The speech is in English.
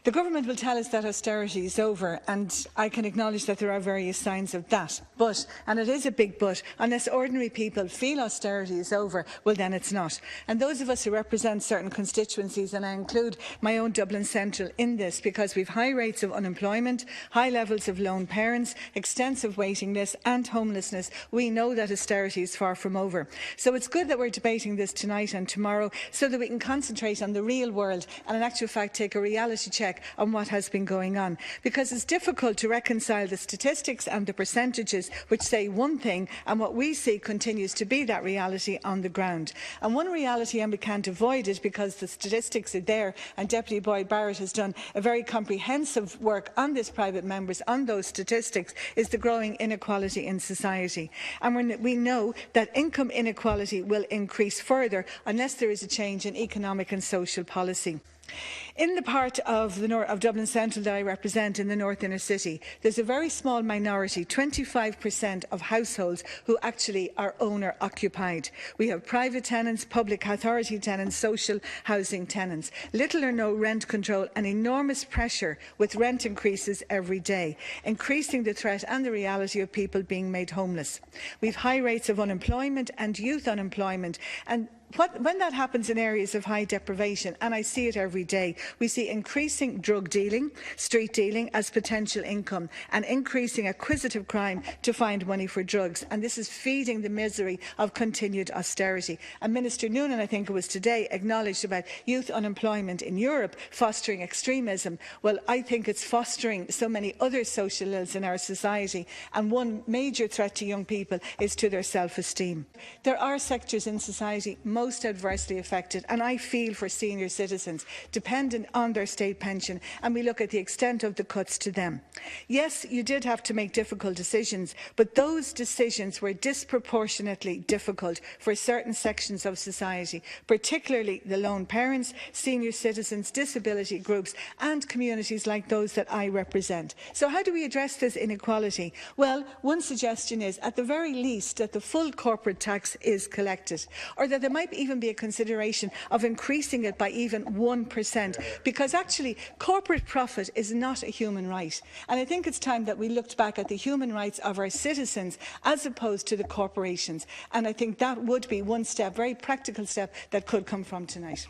The government will tell us that austerity is over, and I can acknowledge that there are various signs of that. But, and it is a big but, unless ordinary people feel austerity is over, well then it's not. And those of us who represent certain constituencies, and I include my own Dublin Central in this, because we've high rates of unemployment, high levels of lone parents, extensive waiting lists and homelessness, we know that austerity is far from over. So it's good that we're debating this tonight and tomorrow so that we can concentrate on the real world and in actual fact take a reality check on what has been going on, because it's difficult to reconcile the statistics and the percentages which say one thing and what we see continues to be that reality on the ground. And one reality, and we can't avoid it because the statistics are there, and Deputy Boyd Barrett has done a very comprehensive work on this, private members, on those statistics, is the growing inequality in society. And we know that income inequality will increase further unless there is a change in economic and social policy. In the part of Dublin Central that I represent in the North Inner City, there's a very small minority, 25% of households, who actually are owner-occupied. We have private tenants, public authority tenants, social housing tenants. Little or no rent control and enormous pressure with rent increases every day, increasing the threat and the reality of people being made homeless. We have high rates of unemployment and youth unemployment, and when that happens in areas of high deprivation, and I see it every day, we see increasing drug dealing, street dealing as potential income, and increasing acquisitive crime to find money for drugs. And this is feeding the misery of continued austerity. And Minister Noonan, I think it was today, acknowledged about youth unemployment in Europe fostering extremism. Well, I think it's fostering so many other social ills in our society, and one major threat to young people is to their self-esteem. There are sectors in society most adversely affected, and I feel for senior citizens dependent on their state pension, and we look at the extent of the cuts to them. Yes, you did have to make difficult decisions, but those decisions were disproportionately difficult for certain sections of society, particularly the lone parents, senior citizens, disability groups and communities like those that I represent. So how do we address this inequality? Well, one suggestion is, at the very least, that the full corporate tax is collected, or that there might even be a consideration of increasing it by even 1%, because actually corporate profit is not a human right. And I think it's time that we looked back at the human rights of our citizens as opposed to the corporations. And I think that would be one step, very practical step, that could come from tonight.